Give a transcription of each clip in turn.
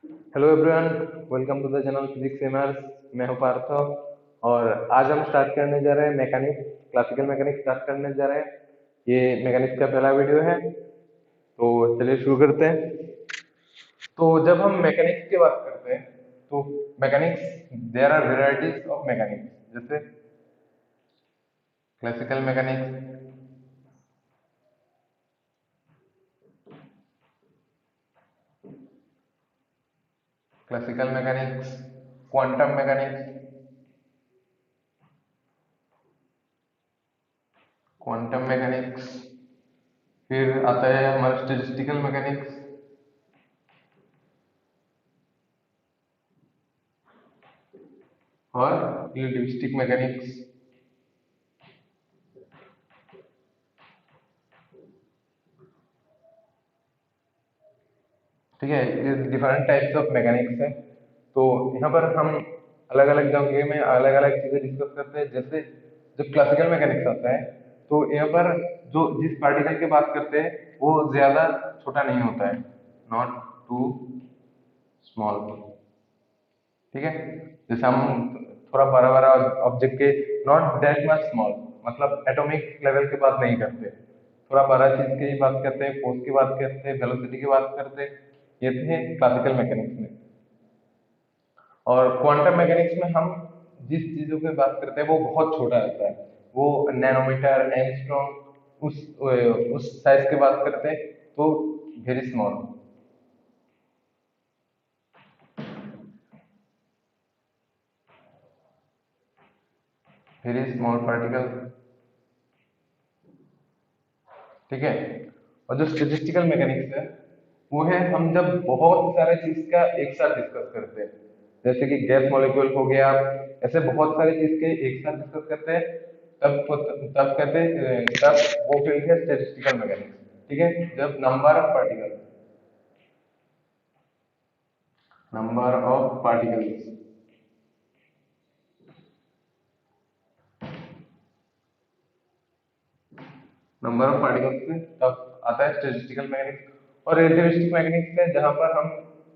Hello everyone, welcome to the channel physics gamers. मैं हूं पार्थो और आज हम स्टार्ट करने जा रहे हैं मैकेनिक्स, क्लासिकल मैकेनिक्स स्टार्ट करने जा रहे हैं। ये मैकेनिक्स का पहला वीडियो है, तो चलिए शुरू करते हैं। तो जब हम मैकेनिक्स की बात करते हैं तो mechanics, there are varieties of mechanics, जैसे classical mechanics, classical mechanics, quantum mechanics, quantum mechanics, फिर आता है हमारा स्टैटिस्टिकल मैकेनिक्स और रिलेटिविस्टिक मैकेनिक्स। ठीक है, ये डिफरेंट टाइप्स ऑफ मैकेनिक्स है। तो यहाँ पर हम अलग अलग जगह में अलग अलग चीजें डिस्कस करते हैं। जैसे जब क्लासिकल मैकेनिक्स आता है तो यहाँ पर जो जिस पार्टिकल की बात करते हैं वो ज्यादा छोटा नहीं होता है, नॉट टू स्मॉल। ठीक है, जैसे हम थोड़ा बड़ा बड़ा ऑब्जेक्ट के, नॉट दैट मच स्मॉल, मतलब एटॉमिक लेवल की बात नहीं करते, थोड़ा बड़ा चीज की बात करते हैं, फोर्स की बात करते हैं, वेलोसिटी की बात करते हैं। ये थे क्लासिकल मैकेनिक्स में। और क्वांटम मैकेनिक्स में हम जिस चीजों की बात करते हैं वो बहुत छोटा रहता है, वो नैनोमीटर, एंगस्ट्रॉम, उस साइज की बात करते हैं, तो very small. Very small particle. ठीक है। और जो स्टैटिस्टिकल मैकेनिक्स है वो है हम जब बहुत सारे चीज का एक साथ डिस्कस करते हैं, जैसे कि गैस मॉलिक्यूल हो गया, ऐसे बहुत सारे चीज के एक साथ डिस्कस करते हैं, तब कहते हैं, तब वो फील्ड है स्टैटिस्टिकल मैकेनिक्स। ठीक है, जब number of particles, number of particles में तब आता है स्टैटिस्टिकल मैकेनिक्स। और रिलेटिविस्टिक मैकेनिक्स है जहां पर हम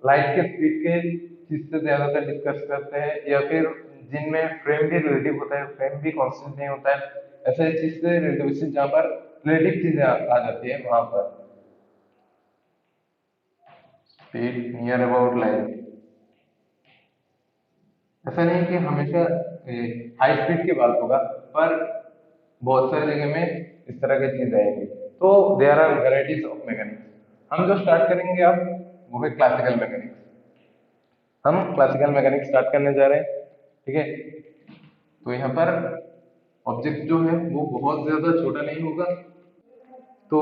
लाइट के स्पीड के चीज से ज्यादातर डिस्कस करते हैं, या फिर जिनमें फ्रेम भी रिलेटिव होता है, फ्रेम भी कांस्टेंट नहीं होता है, ऐसे चीज से रिलेटिविस्टिक जहां पर रिलेटिव चीजें आ जाती है वहां पर। स्पीड नियर अबाउट लाइट, ऐसा नहीं कि हमेशा हाई स्पीड की बात होगा, पर बहुत सारी जगह में इस तरह की चीज आएंगी। तो there are varieties of mechanics. हम जो स्टार्ट करेंगे अब वो है क्लासिकल मैकेनिक्स। हम क्लासिकल मैकेनिक्स स्टार्ट करने जा रहे हैं। ठीक है, तो यहाँ पर ऑब्जेक्ट जो है वो बहुत ज्यादा छोटा नहीं होगा। तो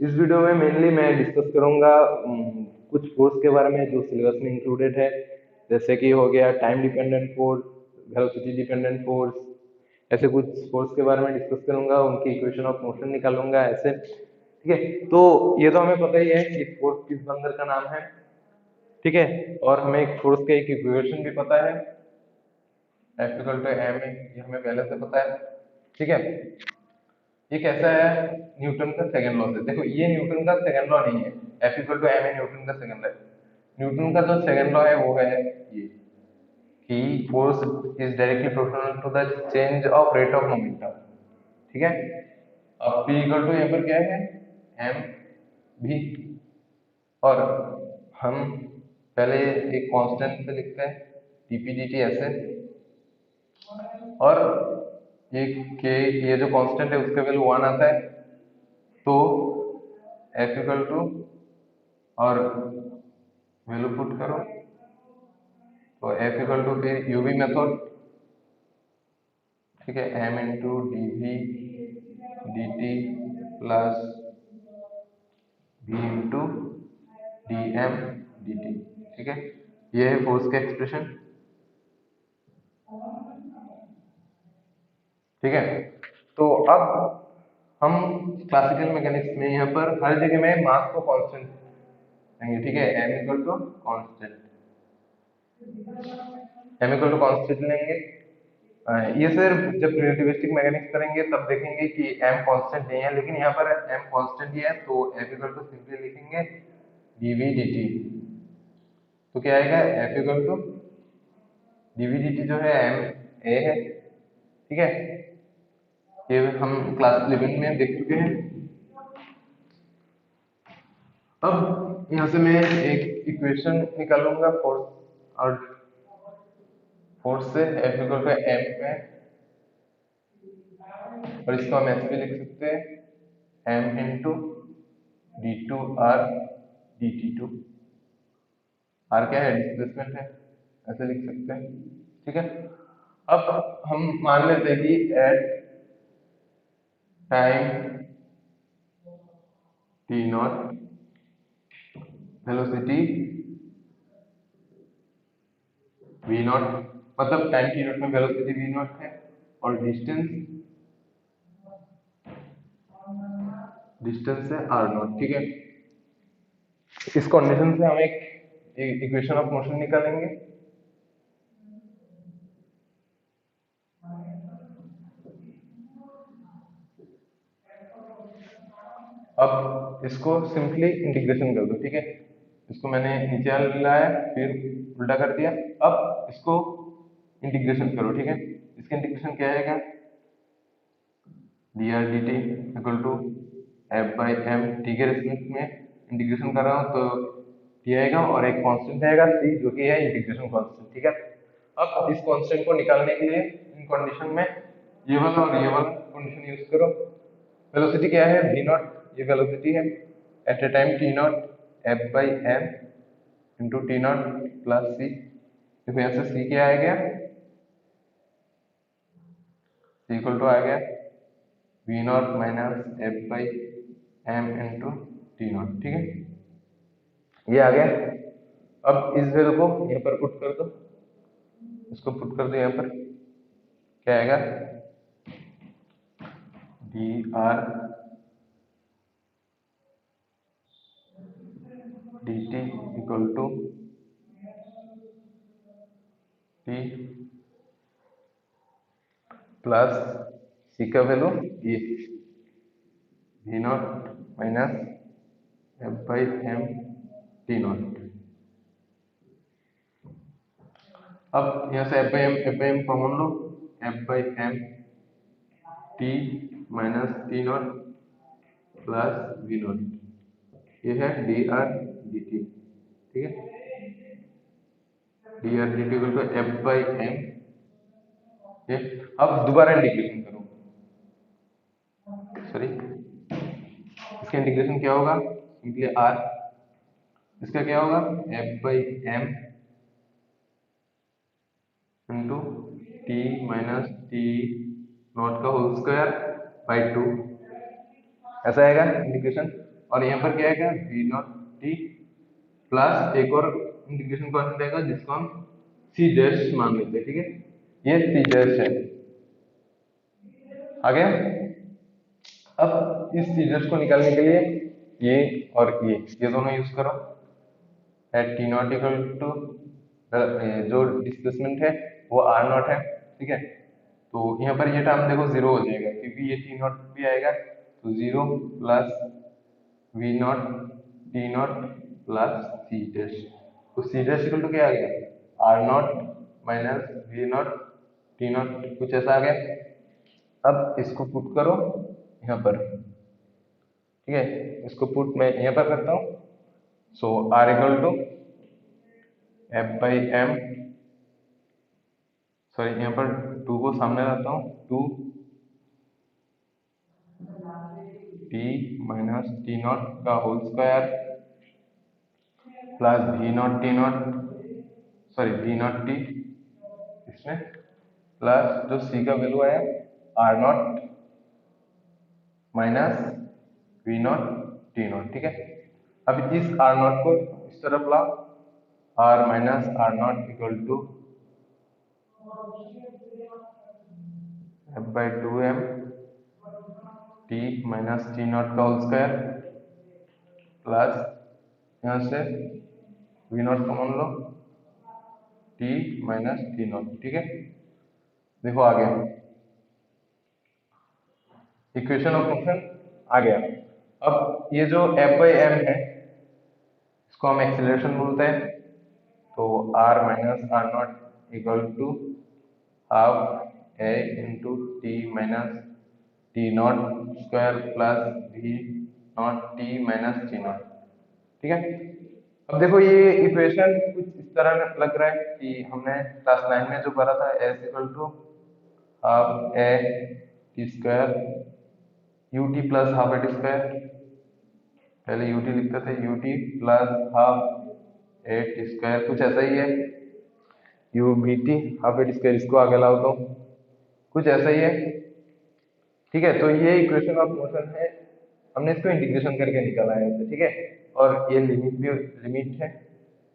इस वीडियो में मेनली मैं डिस्कस करूंगा कुछ फोर्स के बारे में जो सिलेबस में इंक्लूडेड है, जैसे कि हो गया time dependent force, velocity dependent force, ऐसे कुछ फोर्स के बारे में डिस्कस करूंगा, उनकी इक्वेशन ऑफ मोशन निकालूंगा ऐसे। ठीक है, तो ये तो हमें पता ही है कि फोर्स किस बंदर का नाम है। ठीक है, और हमें एक फोर्स का एक इक्वेशन भी पता है, एफ इक्वल टू एम, ये हमें पहले से पता है। ठीक है, ये कैसा है, न्यूटन का सेकंड लॉ से। देखो ये न्यूटन का सेकंड लॉ नहीं है, एफ इक्वल टू एम है न्यूटन का सेकंड लॉ। न्यूटन का जो सेकंड लॉ है वो है ये, कि force is directly proportional to the change of rate of momentum. ठीक है, अब पी इक्वल टू यहाँ पर क्या है, एम भी। और हम पहले एक कांस्टेंट से लिखते हैं, डीपी डी टी ऐसे। और ये के, ये जो कांस्टेंट है उसका वैल्यू वन आता है, तो एफ इक्वल टू, और वैल्यू पुट करो, तो एफ इक्वल टू फिर यूवी मेथड। ठीक है, M into D V D T plus V into D M D T. ठीक है, ये है फोर्स का एक्सप्रेशन। ठीक है, तो अब हम क्लासिकल मैकेनिक्स में यहाँ पर हर जगह में मास को कांस्टेंट लेंगे। ठीक है, M equal to constant, M equal to constant लेंगे। ये सिर्फ जब रिलेटिविस्टिक मैकेनिक्स करेंगे तब देखेंगे कि एम कांस्टेंट नहीं है, लेकिन यहाँ पर एम कांस्टेंट ही है, तो एफ इक्वल टू सिंपली लिखेंगे डीवी डी टी। तो क्या आएगा, F equal to DV D T जो है एम ए है, ठीक है। ये हम क्लास 11 में देख चुके हैं। अब यहाँ से मैं एक इक्वेशन निकालूंगा फोर्स, और फोर्स से एफ इक्वल टू एम है, और इसको हम ऐसे भी लिख सकते हैं M into D two R D T two. R क्या है, डिस्प्लेसमेंट है, ऐसे लिख सकते हैं, ठीक है। अब हम मान लेते हैं कि at time T naught velocity V naught, मतलब टाइम टी नॉट में वेलोसिटी वी नॉट है, और डिस्टेंस है आर नॉट, ठीक है। इस कंडीशन से हम एक इक्वेशन ऑफ मोशन निकालेंगे। अब इसको सिंपली इंटीग्रेशन कर दो, ठीक है। इसको मैंने नीचे लाया, फिर उल्टा कर दिया। अब इसको इंटीग्रेशन करो, ठीक है। इसका इंटीग्रेशन क्या आएगा, D R D T equal to F by M, T के रेस्पेक्ट में इंटीग्रेशन कर रहा हूँ तो टी आएगा, और एक कांस्टेंट आएगा सी, जो कि है इंटीग्रेशन कांस्टेंट, ठीक है। अब इस कांस्टेंट को निकालने के लिए इन कंडीशन में ये वाला और ये वाला कंडीशन यूज करो। वेलोसिटी क्या है, वी नॉट, ये वेलोसिटी है at a time T naught, f by M into T naught plus c. देखो यहाँ से सी क्या आ गया, सी इक्वल टू आ गया V naught minus F by M into T naught, ठीक है। ये आ गया। अब इस वैल्यू को यहाँ पर पुट कर दो, इसको पुट कर दो यहाँ पर, क्या आएगा, D R D T equal to t plus c का वैल्यू ये v naught minus F by M t naught. अब यहाँ से एफ बाई एम कॉमन लो, f by M t minus T naught plus we naught, ये है d R D T, ठीक है। D R D T equal to F by m, ये अब दोबारा इंटीग्रेशन करो, सॉरी, इसका इंटीग्रेशन क्या होगा, सिंपली आर, इसका क्या होगा, F by M into T minus T naught का होल स्क्वायर बाई 2, ऐसा आएगा इंटीग्रेशन। और यहाँ पर क्या आएगा, वी नॉट टी प्लस एक और इंटीग्रेशन कॉन्स्टेंट आएगा जिसको हम सी डैश मान लेते हैं, ठीक है। ये सी डैश है, आ गया। अब इस सी डैश को निकालने के लिए ये और ये दोनों यूज करो, at T naught equal to जो डिस्प्लेसमेंट है वो आर नॉट है, ठीक है। तो यहाँ पर ये टर्म देखो जीरो हो जाएगा, क्योंकि ये टी नॉट भी आएगा, तो zero plus we naught T naught plus C dash, तो सी डैश इक्वल टू क्या आ गया, R naught minus we naught T naught, कुछ ऐसा आ गया। अब इसको पुट करो यहाँ पर, ठीक है। इसको पुट मैं यहाँ पर करता हूँ, सो are equal to F by M, sorry यहाँ पर 2 को सामने लाता हूँ, 2 टी माइनस टी नॉट का whole square plus we naught T not, sorry we naught T, इसमें प्लस जो सी का वैल्यू आया are naught minus we naught T naught, ठीक है। अब इस आर नॉट को इस तरफ लाओ, R minus are naught equal to F by 2m T minus T naught का होल स्क्वायर प्लस यहाँ से वी नॉट कॉमन लो, टी माइनस टी नॉट, ठीक है। देखो आ गया, इक्वेशन ऑफ मोशन आ गया। अब ये जो एफ बाई एम है इसको हम एक्सेलरेशन बोलते हैं, तो r minus are naught equal to half a into T minus T naught square plus we naught T minus T naught. ठीक है, अब देखो ये इक्वेशन कुछ इस तरह लग रहा है कि हमने क्लास 9 में जो पढ़ा था S equal to half A T square U T plus half A T square, पहले यू टी लिखते थे, U T plus half A T square, कुछ ऐसा ही है, U B T half A T square, इसको आगे लाओ तो कुछ ऐसा ही है। ठीक है, तो ये इक्वेशन ऑफ मोशन है, हमने इसको इंटीग्रेशन करके निकाला है ऐसे। ठीक है, और ये लिमिट है,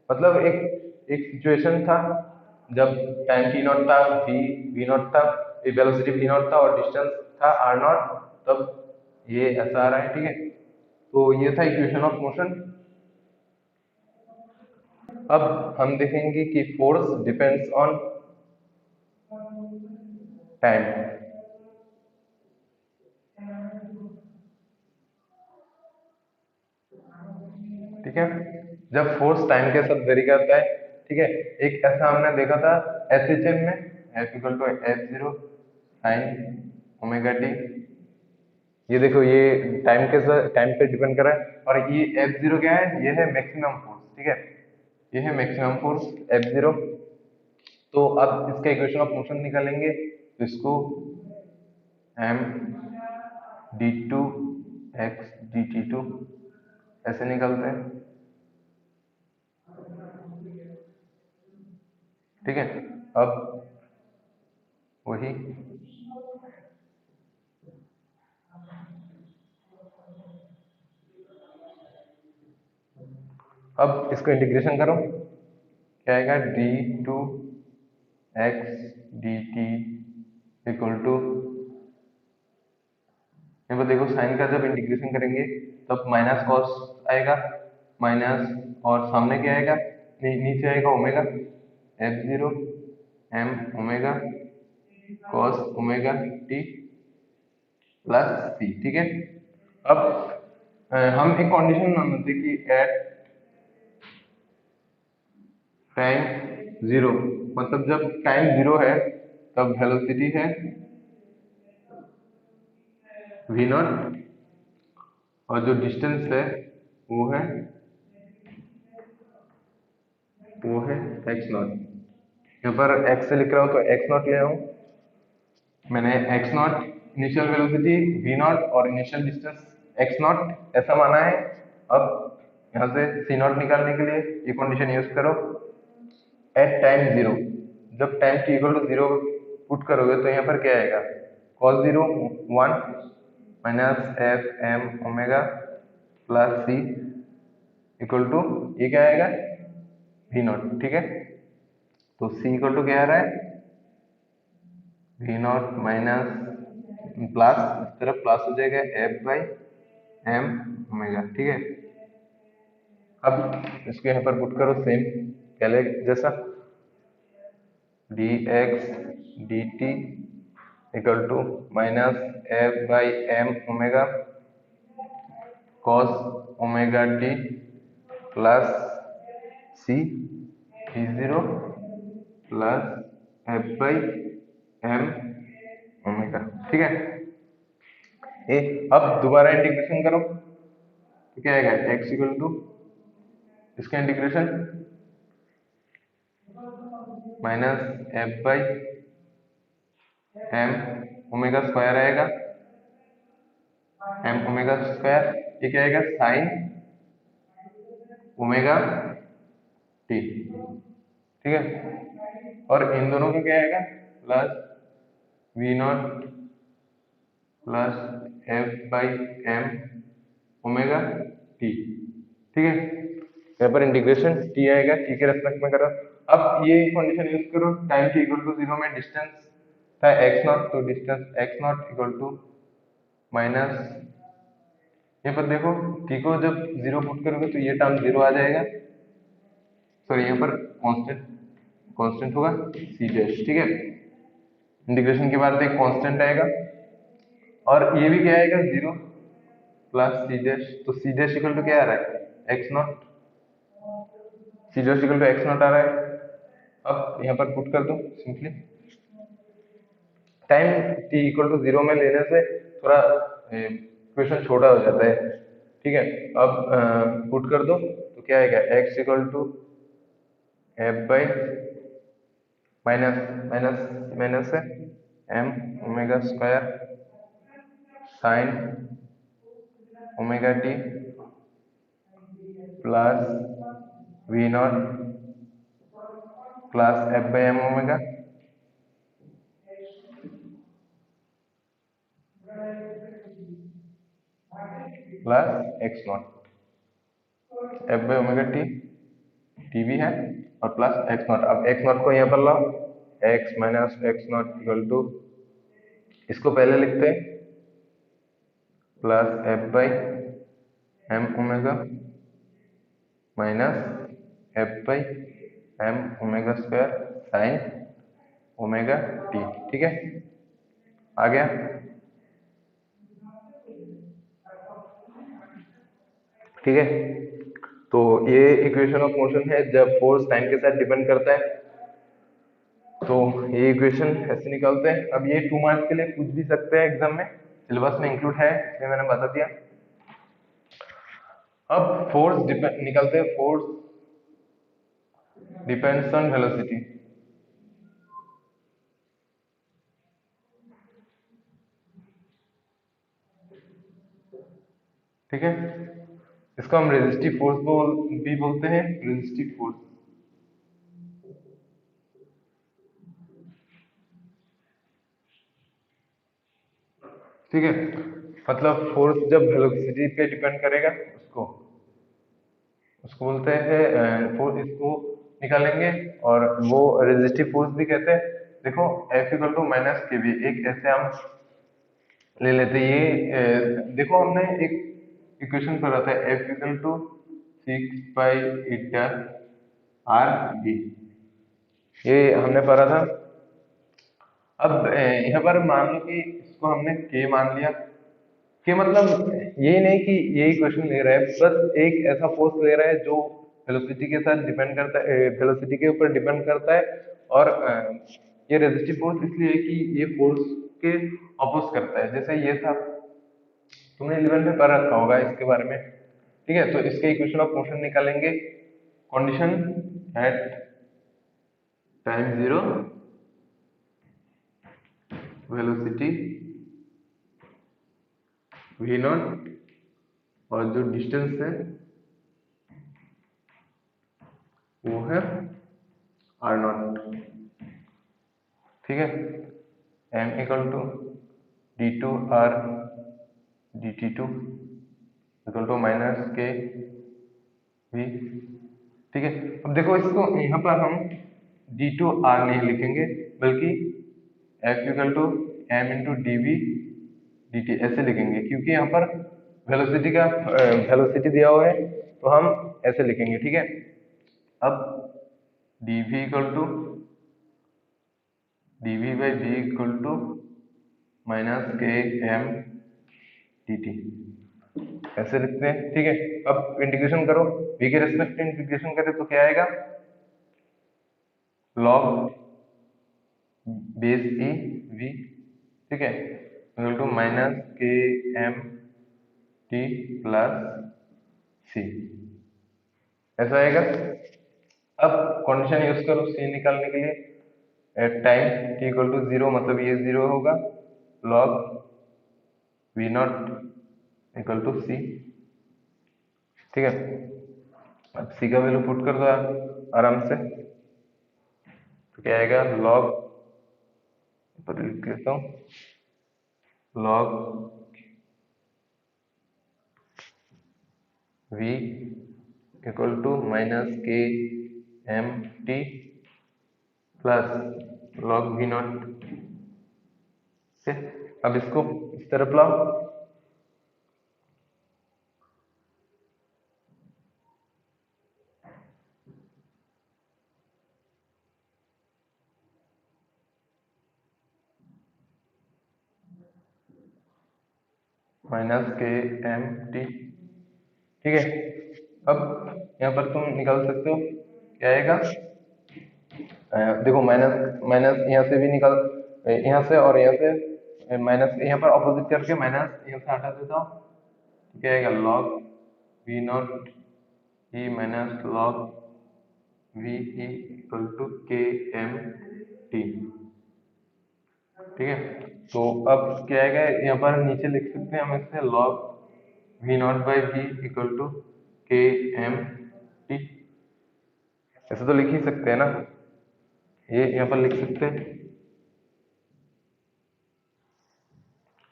मतलब एक सिचुएशन था जब टाइम टी नॉट था, वी नॉट था, वेलोसिटी वी नॉट था और डिस्टेंस था आर नॉट, तब ये ऐसा आ रहा है। ठीक है, तो ये था इक्वेशन ऑफ मोशन। अब हम देखेंगे कि फोर्स डिपेंड्स ऑन टाइम। ठीक है, जब फोर्स टाइम के साथ वेरी करता है। ठीक है, एक ऐसा हमने देखा था एसएचएम में, F equal to F zero sine omega T. ये देखो ये टाइम पे डिपेंड कर रहा है, और ये एफ जीरो क्या है, ये है मैक्सिमम फोर्स। ठीक है, ये है मैक्सिमम फोर्स एफ जीरो। तो अब इसका इक्वेशन ऑफ मोशन निकालेंगे, तो इसको M D two X D T two ऐसे निकलते हैं। ठीक है, अब वही अब इसको इंटीग्रेशन करो, क्या आएगा, D two X D T equal to, यहाँ पर देखो साइन का जब इंटीग्रेशन करेंगे तब माइनस कॉस आएगा, माइनस और सामने क्या आएगा, नीचे आएगा omega, f zero m omega cos omega T plus c. ठीक है, अब हम एक कंडीशन मानते कि एट टाइम जीरो, मतलब जब टाइम जीरो है तब वेलोसिटी है वी नॉट, और जो डिस्टेंस है वो है एक्स नॉट। यहाँ पर एक्स से लिख रहा हूँ तो एक्स नॉट ले आऊँ, मैंने X naught initial velocity V naught और इनिशियल डिस्टेंस एक्स नॉट ऐसा माना है। अब यहाँ से सी नॉट निकालने के लिए ये कंडीशन यूज करो, एट टाइम जीरो, जब time T equal to zero put करोगे तो यहाँ पर क्या आएगा, cos zero one minus F M omega plus C equal to, ये क्या आएगा, वी नॉट। ठीक है, तो सी इक्वल टू क्या आ रहा है, वी नॉट माइनस प्लस, इस तरफ प्लस हो जाएगा एफ बाई एम ओमेगा। ठीक है, अब इसको यहाँ पर पुट करो सेम पहले जैसा, D X D T equal to minus F by M omega cos omega T plus C V zero plus F by M omega. ठीक है, ये अब दोबारा इंटीग्रेशन करो तो क्या आएगा, एक्स इक्वल टू इसका integration minus F by M omega square आएगा, एम ओमेगा स्क्वायर, ये क्या आएगा, साइन ओमेगा टी। ठीक है, और इन दोनों का क्या आएगा, plus we naught plus F by M omega T. ठीक है, यहाँ पर इंटीग्रेशन टी आएगा, टी के रेस्पेक्ट में करो। अब ये कंडीशन यूज करो, time T equal to zero में डिस्टेंस था एक्स नॉट, तो distance X naught equal to minus, यहाँ पर देखो टी को जब जीरो पुट करोगे तो ये टर्म जीरो आ जाएगा, सॉरी यहाँ पर कांस्टेंट होगा सी डैश। ठीक है, इंटीग्रेशन के बाद एक कांस्टेंट आएगा, और ये भी क्या आएगा, जीरो प्लस सी डैश, तो सी डैश इक्वल टू क्या आ रहा है, x naught c just equal to x naught आ रहा है। अब यहाँ पर पुट कर दो simply. Time t equal to 0 में लेने से थोड़ा इक्वेशन छोटा हो जाता है। ठीक है, अब पुट कर दो तो क्या आएगा, x equal to F by minus minus minus है m omega square sine omega T plus we naught plus F by M omega plus x naught f by omega t t भी है और plus x naught. अब x naught को यहाँ पर लाओ, x minus x naught equal to, इसको पहले लिखते हैं plus F by M omega minus F by M omega square sine omega T. ठीक है, आ गया। ठीक है, तो ये इक्वेशन ऑफ मोशन है जब फोर्स टाइम के साथ डिपेंड करता है। तो ये इक्वेशन ऐसे निकालते हैं। अब ये 2 मार्क्स के लिए पूछ भी सकते हैं एग्जाम में, सिलेबस में इंक्लूड है इसलिए मैंने बता दिया। अब फोर्स निकालते हैं, फोर्स डिपेंड्स ऑन वेलोसिटी। ठीक है, इसको हम रेजिस्टिव फोर्स भी बोलते हैं, रेजिस्टिव फोर्स। ठीक है, मतलब फोर्स जब वेलोसिटी पे डिपेंड करेगा उसको उसको बोलते हैं फोर्स। इसको निकालेंगे और वो रेजिस्टिव फोर्स भी कहते हैं। देखो F equal to minus K we, एक ऐसे हम ले लेते हैं। देखो हमने एक इक्वेशन पढ़ा था, F equal to 6 pi R B, ये हमने पढ़ा था। अब यहाँ पर मान लो कि इसको हमने के मान लिया। के मतलब यही नहीं कि यही क्वेश्चन ले रहा है, बस एक ऐसा फोर्स ले रहा है जो वेलोसिटी के साथ डिपेंड करता है, वेलोसिटी के ऊपर डिपेंड करता है। और ये रेजिस्टिव फोर्स इसलिए है कि ये फोर्स के अपोज करता है। जैसे ये था, तुमने 11 में पढ़ रखा होगा इसके बारे में। ठीक है, तो इसके इक्वेशन ऑफ मोशन निकालेंगे। Condition at time 0 velocity V naught और जो डिस्टेंस है वो है आर नॉट। ठीक है, M equal to D two R D T two equal to minus K V. ठीक है, अब देखो इसको यहाँ पर हम डी टू आर नहीं लिखेंगे, बल्कि F equal to M into D V D T ऐसे लिखेंगे, क्योंकि यहाँ पर वेलोसिटी दिया हुआ है तो हम ऐसे लिखेंगे। ठीक है, अब D we equal to D V by V equal to minus के एम डी टी ऐसे लिखते हैं। ठीक है, अब इंटीग्रेशन करो, v के रेस्पेक्ट में इंटीग्रेशन करें तो क्या आएगा, log बेस ई वी। ठीक है, इक्वल टू माइनस के एम टी प्लस सी ऐसा आएगा। अब कंडीशन यूज करो सी निकालने के लिए। At time t equal to 0 मतलब ये 0 होगा, log v naught equal to c. ठीक है, अब सी का वैल्यू पुट कर दो आप आराम से, तो क्या आएगा, log पर लिख लेता हूँ log v equal to minus के M t plus log v naught. अब इसको इस तरफ लाओ, माइनस के एम टी। ठीक है, अब यहाँ पर तुम निकाल सकते हो क्या आएगा? देखो माइनस माइनस यहाँ से भी निकल, यहाँ से और यहाँ से माइनस, यहाँ पर ऑपोजिट करके माइनस यहाँ से हटा देता हूँ, तो क्या आएगा? Log V naught E minus log V E equal to K M T. ठीक है, तो अब क्या आएगा? यहाँ पर नीचे लिख सकते हैं हम इससे log V naught by V equal to K M T. ऐसे तो लिख ही सकते हैं ना, ये यहाँ पर लिख सकते हैं।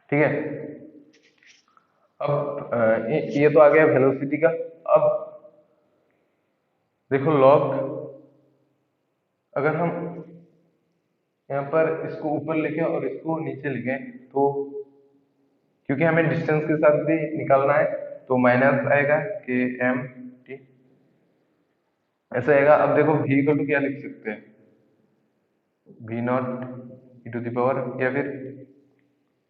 ठीक है, अब ये तो आ गया वेलोसिटी का। अब देखो लॉग, अगर हम यहाँ पर इसको ऊपर लिखें और इसको नीचे लिखें तो, क्योंकि हमें डिस्टेंस के साथ भी निकालना है, तो माइनस आएगा के एम टी, ऐसा आएगा। अब देखो v इक्वल टू क्या लिख सकते हैं? V naught E to the power, या फिर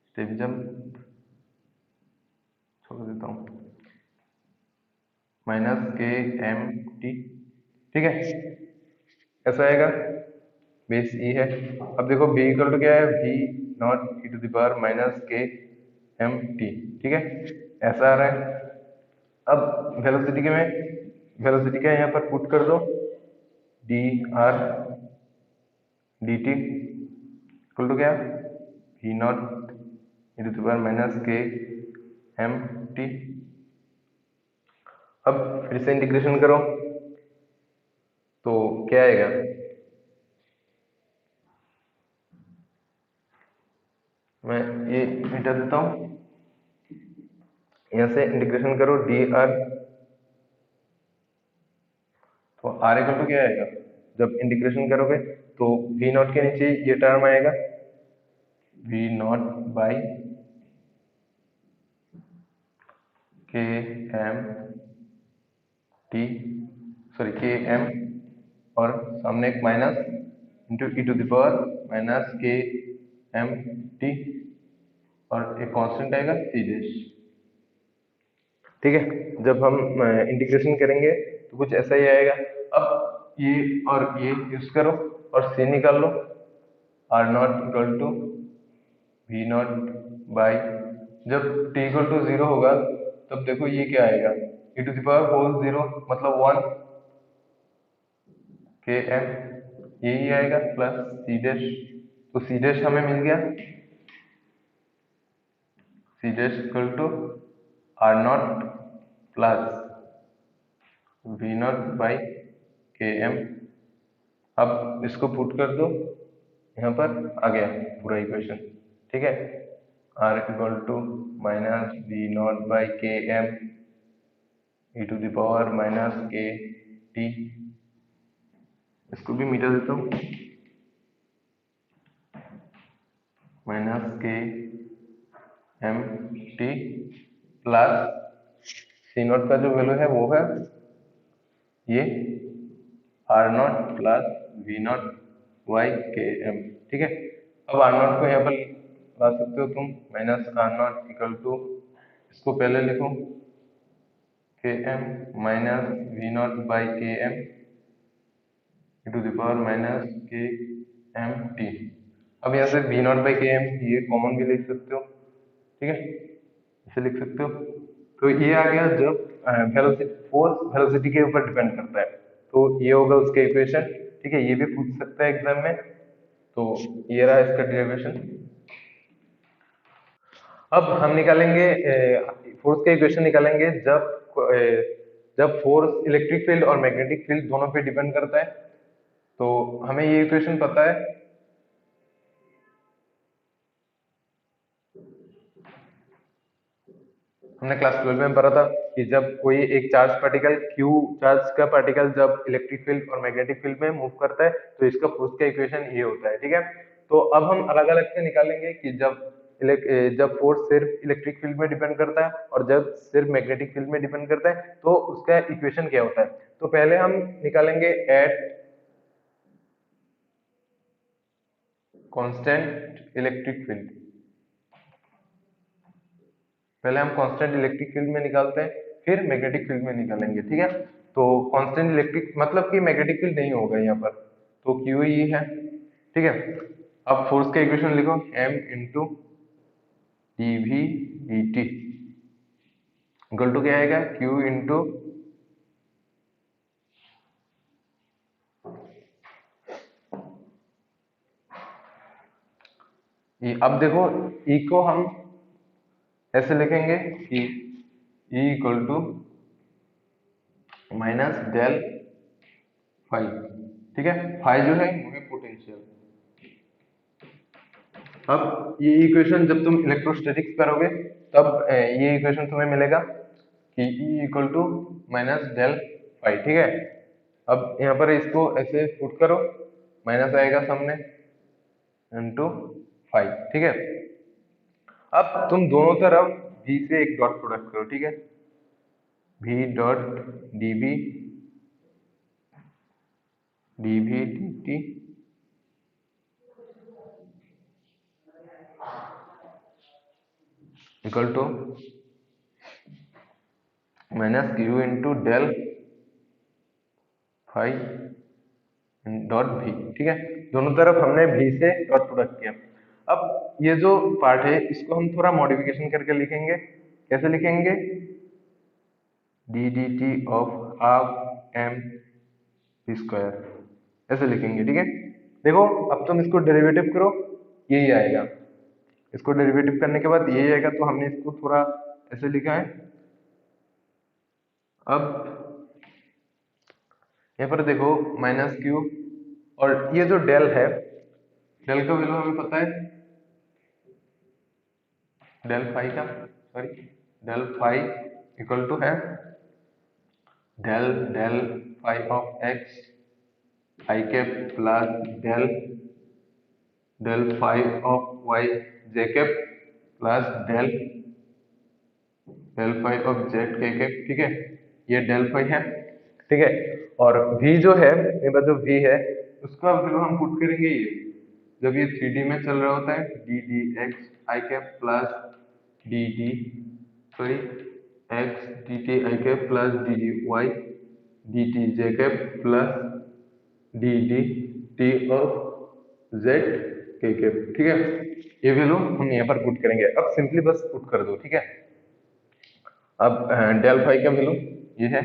स्टेप जंप छोड़ देता हूँ, माइनस के एम टी। ठीक है, ऐसा आएगा, बेस ई है। अब देखो v इक्वल टू क्या है? We naught E to the power minus के एम टी। ठीक है, ऐसा आ रहा है। अब वेलोसिटी के में, वेलोसिटी का यहाँ पर पुट कर दो, d R D T equal to क्या? V naught E to the power minus के एम टी। अब फिर से इंटीग्रेशन करो तो क्या आएगा? मैं ये मिटा देता हूँ, यहाँ से इंटीग्रेशन करो डी आर, तो आर इक्वल टू क्या आएगा? जब इंटीग्रेशन करोगे तो वी नॉट के नीचे ये टर्म आएगा, वी नॉट बाई के M T, sorry K M, और सामने एक minus into E to the power minus के एम टी, और एक कांस्टेंट आएगा सी डैश। ठीक है, जब हम इंटीग्रेशन करेंगे तो कुछ ऐसा ही आएगा। अब ये और ये यूज करो और सी निकाल लो, r naught equal to v naught by, जब टी इक्वल टू जीरो होगा तब देखो ये क्या आएगा? E to the power whole zero मतलब वन के एम, यही आएगा, प्लस सी डैश। तो सी डैश हमें मिल गया, C dash equal to R naught plus we naught by के एम। अब इसको पुट कर दो, यहाँ पर आ गया पूरा इक्वेशन। ठीक है, r equal to minus we naught by के m e to the power minus k t, इसको भी मिटा देता हूँ, माइनस के M t plus c naught का जो वैल्यू है वो है ये r naught plus we naught y k m. ठीक है, अब आर नॉट को यहाँ पर ला सकते हो तुम, minus are naught equal to, इसको पहले लिखो k m minus we naught by के m to the power minus के एम टी। अब यहाँ से वी नॉट बाई के एम ये कॉमन भी लिख सकते हो। ठीक है, इसे लिख सकते हो। तो ये आ गया जब वेलोसिटी, फोर्स वेलोसिटी के ऊपर डिपेंड करता है, तो ये होगा उसके इक्वेशन। ठीक है, ये भी पूछ सकता है एग्जाम में, तो ये रहा इसका डेरिवेशन। अब हम निकालेंगे फोर्स का इक्वेशन निकालेंगे जब फोर्स इलेक्ट्रिक फील्ड और मैग्नेटिक फील्ड दोनों पे डिपेंड करता है। तो हमें ये इक्वेशन पता है, हमने क्लास 12 में पढ़ा था कि जब कोई एक चार्ज पार्टिकल क्यू चार्ज का पार्टिकल जब इलेक्ट्रिक फील्ड और मैग्नेटिक फील्ड में मूव करता है तो इसका फोर्स का इक्वेशन ये होता है। ठीक है, तो अब हम अलग अलग से निकालेंगे कि जब फोर्स सिर्फ इलेक्ट्रिक फील्ड में डिपेंड करता है और जब सिर्फ मैग्नेटिक फील्ड में डिपेंड करता है तो उसका इक्वेशन क्या होता है। तो पहले हम निकालेंगे एट कांस्टेंट इलेक्ट्रिक फील्ड, पहले हम कांस्टेंट इलेक्ट्रिक फील्ड में निकालते हैं, फिर मैग्नेटिक फील्ड में निकालेंगे। ठीक है, तो कांस्टेंट इलेक्ट्रिक मतलब कि मैग्नेटिक फील्ड नहीं होगा यहाँ पर, तो क्यू ई है। ठीक है, अब फोर्स का इक्वेशन लिखो, m into D V D T equal to क्या आएगा, q इंटू अब देखो E को हम ऐसे लिखेंगे कि E equal to minus del phi. ठीक है, फाई जो है वो है पोटेंशियल। अब ये इक्वेशन जब तुम इलेक्ट्रोस्टैटिक्स करोगे तब ये इक्वेशन तुम्हें मिलेगा कि E equal to minus del phi. ठीक है, अब यहाँ पर इसको ऐसे पुट करो, माइनस आएगा सामने इंटू फाई। ठीक है, अब तुम दोनों तरफ v से एक डॉट प्रोडक्ट करो। ठीक है, v dot dv dv dt equal to minus Q into del phi dot भी। ठीक है, दोनों तरफ हमने भी से डॉट प्रोडक्ट किया। अब ये जो पार्ट है इसको हम थोड़ा मॉडिफिकेशन करके लिखेंगे। कैसे लिखेंगे, D D T of half M we square ऐसे लिखेंगे। ठीक है, देखो अब तुम इसको डेरिवेटिव करो, यही आएगा। इसको डेरिवेटिव करने के बाद यही आएगा, तो हमने इसको थोड़ा ऐसे लिखा है। अब यहाँ पर देखो माइनस क्यू, और ये जो डेल है, डेल का वैल्यू हमें पता है, डेल फाई का, sorry del phi equal to है del del phi of x I cap plus del del phi of y j cap plus del del phi of Z के cap. ठीक है, ये डेल फाई है। ठीक है, और v जो है, मेरे पास जो v है उसका वैल्यू हम पुट करेंगे ये, जब ये 3D में चल रहा होता है, D D X I cap plus D D sorry X D T I cap plus D D Y D T J cap plus D D T of Z के कैप। ठीक है, ये वैल्यू हम यहाँ पर पुट करेंगे। अब simply बस पुट कर दो। ठीक है, अब डेल फाई का वैल्यू ये है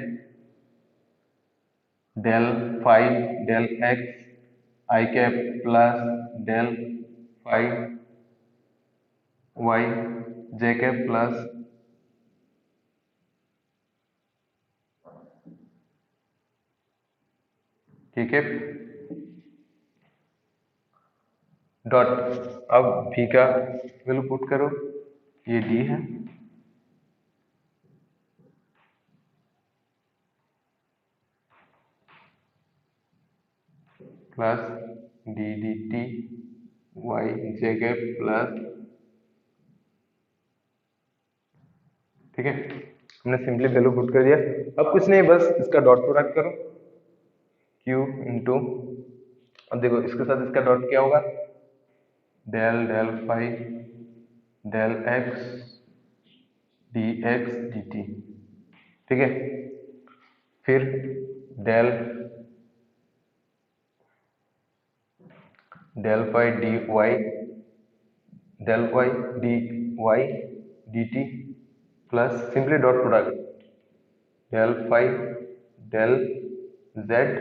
डेल फाई डेल एक्स आई cap plus del phi y j cap plus k cap dot, अब v का वैल्यू पुट करो, ये d है plus D D t y j cap plus. ठीक है, हमने सिंपली वैल्यू पुट कर दिया। अब कुछ नहीं, बस इसका डॉट प्रोडक्ट करो, q इंटू, अब देखो इसके साथ इसका डॉट क्या होगा, del del phi del x D X D T. ठीक है, फिर del del phi D Y del Y D Y D T plus simply dot product del phi del Z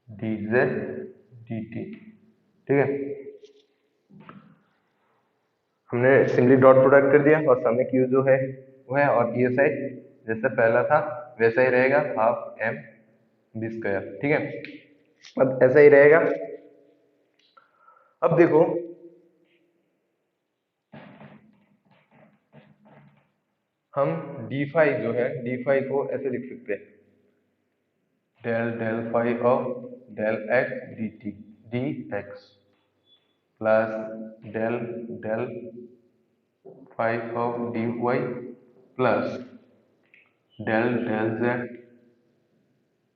D Z D T. ठीक है, हमने simply dot product कर दिया, और सामने क्यू जो है वो है, और ये साइड जैसा पहला था वैसा ही रहेगा, हाफ एम बी स्क्वायर। ठीक है, अब ऐसा ही रहेगा। अब देखो हम डी फाई जो है, डी फाई को ऐसे लिख सकते हैं, del del phi of del x D T D x plus del del phi of D Y plus del del Z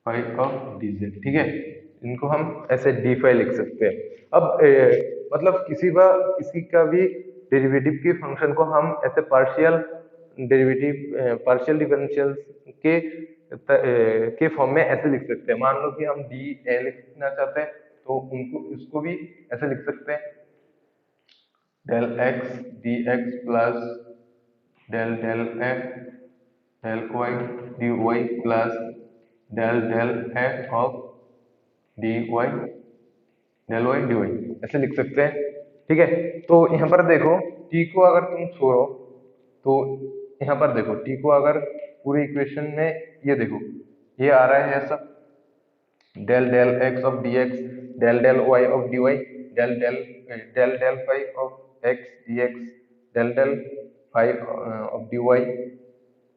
phi of D Z. ठीक है, इनको हम ऐसे डी फाई लिख सकते हैं। अब मतलब किसी का भी डेरिवेटिव की फंक्शन को हम ऐसे पार्शियल डेरिवेटिव पार्शियल डिफरेंशियल के के फॉर्म में ऐसे लिख सकते हैं। मान लो कि हम डी ए लिखना चाहते हैं तो उनको इसको भी ऐसे लिख सकते हैं, del x D x plus del del x del Y D Y plus del del x of D Y del Y D y, ऐसे लिख सकते हैं। ठीक है, तो यहाँ पर देखो टी को अगर तुम छोड़ो तो यहाँ पर देखो टी को अगर पूरी इक्वेशन में ये देखो ये आ रहा है ऐसा, del del x of d x del del y of D Y del del del del five of x D x del del five of D y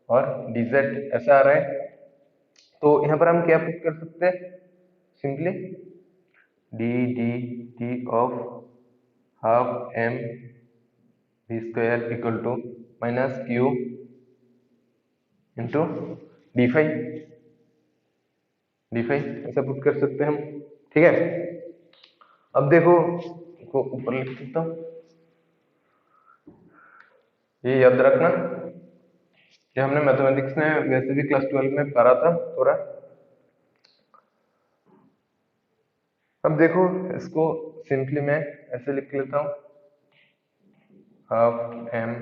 और डी जेड ऐसा आ रहा है। तो यहाँ पर हम क्या पुट कर सकते हैं, simply d D T of half M we square equal to minus Q into d five ऐसा पुट कर सकते हैं हम। ठीक है, अब देखो को ऊपर लिख सकता हूँ, ये याद रखना, ये हमने मैथमेटिक्स में वैसे भी क्लास 12 में पढ़ा था थोड़ा। अब देखो इसको सिंपली मैं ऐसे लिख लेता हूँ, half M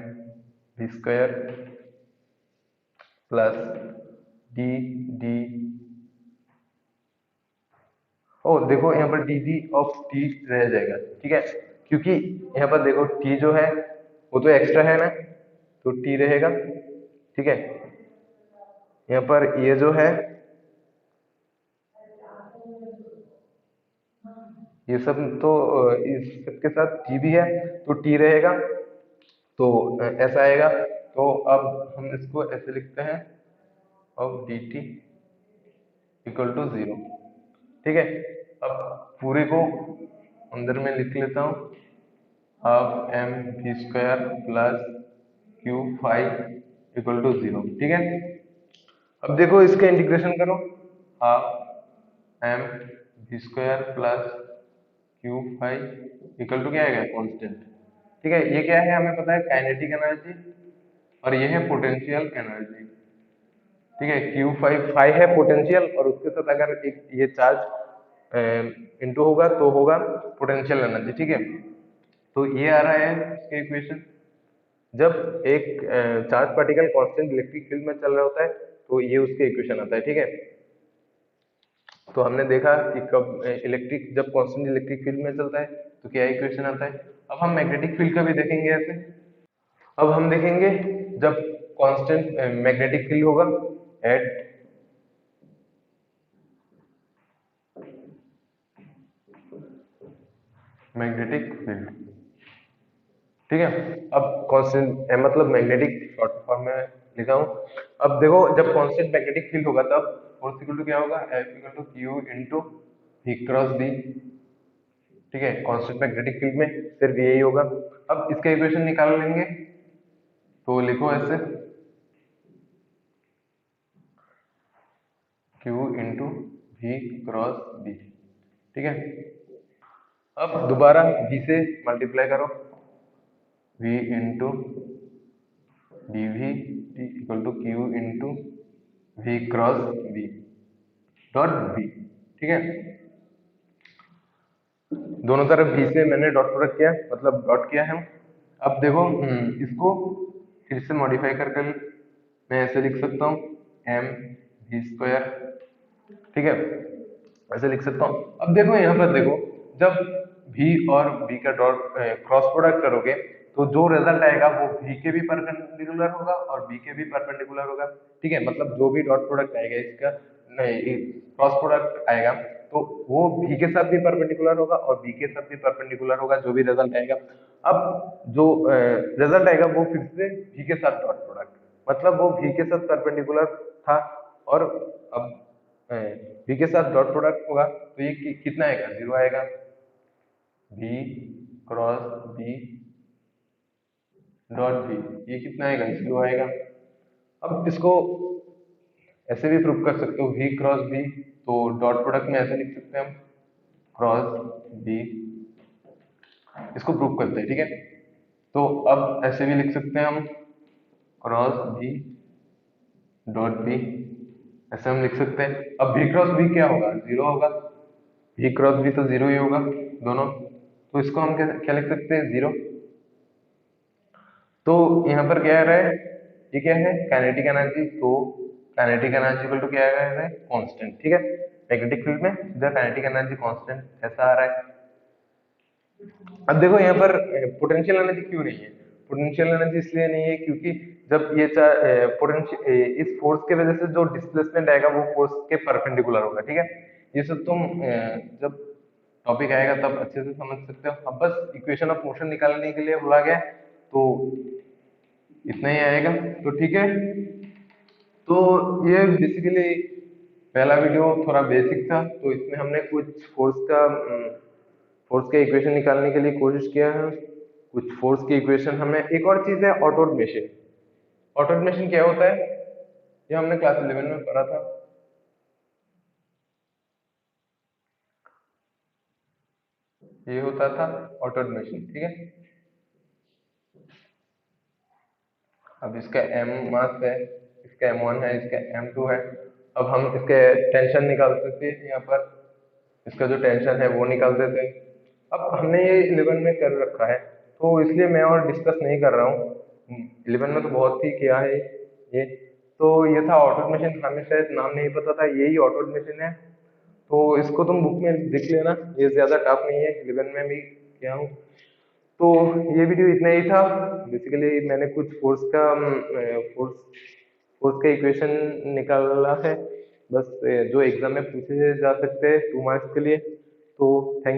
we square plus D d o देखो यहाँ पर डी डी ऑफ टी रह जाएगा। ठीक है, क्योंकि यहाँ पर देखो टी जो है वो तो एक्स्ट्रा है ना, तो टी रहेगा। ठीक है, यहाँ पर ये जो है ये सब तो इस सब के साथ टी भी है तो टी रहेगा, तो ऐसा आएगा। तो अब हम इसको ऐसे लिखते हैं of d T equal to 0। ठीक है, अब पूरे को अंदर में लिख लेता हूँ, half M we square plus q five equal to 0। ठीक है, अब देखो इसका इंटीग्रेशन करो, half M we square plus q five equal to क्या आएगा, कांस्टेंट। ठीक है, ये क्या है हमें पता है, काइनेटिक एनर्जी, और ये है पोटेंशियल एनर्जी। ठीक है, क्यू फाइव है पोटेंशियल, और उसके साथ अगर एक ये चार्ज इंटू होगा तो होगा पोटेंशियल एनर्जी। ठीक है, तो ये आ रहा है इसके इक्वेशन, जब एक charge particle constant electric field में चल रहा होता है तो ये उसके इक्वेशन आता है। ठीक है, तो हमने देखा कि कब इलेक्ट्रिक जब कांस्टेंट इलेक्ट्रिक फील्ड में चलता है तो क्या इक्वेशन आता है। अब हम मैग्नेटिक फील्ड का भी देखेंगे ऐसे। अब हम देखेंगे जब कांस्टेंट मैग्नेटिक फील्ड होगा एट मैग्नेटिक फील्ड। ठीक है, अब कांस्टेंट मतलब मैग्नेटिक शॉर्ट फॉर्म में लिखा हूं। अब देखो जब कांस्टेंट मैग्नेटिक फील्ड होगा तब फोर्स इक्वल टू क्या होगा, F equal to Q into V cross B। ठीक है, कांस्टेंट मैग्नेटिक फील्ड में सिर्फ यही होगा। अब इसका इक्वेशन निकाल लेंगे, तो लिखो ऐसे Q into V cross B। ठीक है, अब दोबारा V से मल्टीप्लाई करो, V into D we equal to q into v cross b dot b. ठीक है, दोनों तरफ बी से मैंने डॉट प्रोडक्ट किया, मतलब डॉट किया है। अब देखो इसको फिर से मॉडिफाई करके मैं ऐसे लिख सकता हूँ, एम वी स्क्वायर। ठीक है, ऐसे लिख सकता हूँ। अब देखो यहाँ पर देखो जब v और b का डॉट क्रॉस प्रोडक्ट करोगे तो जो रिजल्ट आएगा वो v के भी परपेंडिकुलर होगा और b के भी परपेंडिकुलर होगा। ठीक है, मतलब जो भी डॉट प्रोडक्ट आएगा इसका नहीं क्रॉस प्रोडक्ट आएगा तो वो v के साथ भी परपेंडिकुलर होगा और b के साथ भी परपेंडिकुलर होगा, जो भी रिजल्ट आएगा। अब जो रिजल्ट आएगा वो फिर से v के साथ डॉट प्रोडक्ट, मतलब वो v के साथ परपेंडिकुलर था, और अब v के साथ डॉट प्रोडक्ट होगा तो ये कितना आएगा, 0 आएगा। v cross b dot b ये कितना आएगा, 0 आएगा। अब इसको ऐसे भी प्रूव कर सकते हो, v क्रॉस b, तो डॉट प्रोडक्ट में ऐसे लिख सकते हैं हम क्रॉस b, इसको प्रूव करते हैं। ठीक है, तो अब ऐसे भी लिख सकते हैं हम क्रॉस b डॉट b ऐसे हम लिख सकते हैं। अब v क्रॉस v क्या होगा, जीरो होगा। v क्रॉस v तो जीरो ही होगा दोनों, तो इसको हम क्या लिख सकते हैं, जीरो। तो यहाँ पर क्या आ रहा है, ये क्या है, काइनेटिक एनर्जी। तो काइनेटिक एनर्जी इक्वल टू क्या आ रहा है, कांस्टेंट। ठीक है, मैग्नेटिक फील्ड में द काइनेटिक एनर्जी कांस्टेंट ऐसा आ रहा है। अब देखो यहाँ पर पोटेंशियल एनर्जी क्यों नहीं है, पोटेंशियल एनर्जी इसलिए नहीं है क्योंकि जब ये पोटेंशियल इस फोर्स के वजह से जो डिस्प्लेसमेंट आएगा वो फोर्स के परपेंडिकुलर होगा। ठीक है, ये सब तुम जब टॉपिक आएगा तब अच्छे से समझ सकते हो। अब बस इक्वेशन ऑफ मोशन निकालने के लिए बोला गया है, तो इतना ही आएगा। तो ठीक है, तो ये बेसिकली पहला वीडियो थोड़ा बेसिक था, तो इसमें हमने कुछ फोर्स का इक्वेशन निकालने के लिए कोशिश किया है। कुछ फोर्स की इक्वेशन हमें, एक और चीज है ऑटोमेशन। ऑटोमेशन क्या होता है, ये हमने क्लास 11 में पढ़ा था। ये होता था ऑटोमेशन। ठीक है, अब इसका m मास है, इसका m1 है, इसका m2 है। अब हम इसके टेंशन निकाल सकते हैं यहाँ पर, इसका जो टेंशन है वो निकाल देते हैं। अब हमने ये 11 में कर रखा है, तो इसलिए मैं और डिस्कस नहीं कर रहा हूँ। 11 में तो बहुत ही किया है ये। तो ये था ऑटोमेशन, हमें शायद नाम नहीं पता था, यही ऑटोमेशन है। तो इसको तुम बुक में देख लेना, ये ज्यादा टफ नहीं है, 11 में भी किया हूँ। तो ये वीडियो इतना ही था। बेसिकली मैंने कुछ फोर्स फोर्स का इक्वेशन निकाला है, बस जो एग्जाम में पूछे जा सकते हैं 2 मार्क्स के लिए। तो थैंक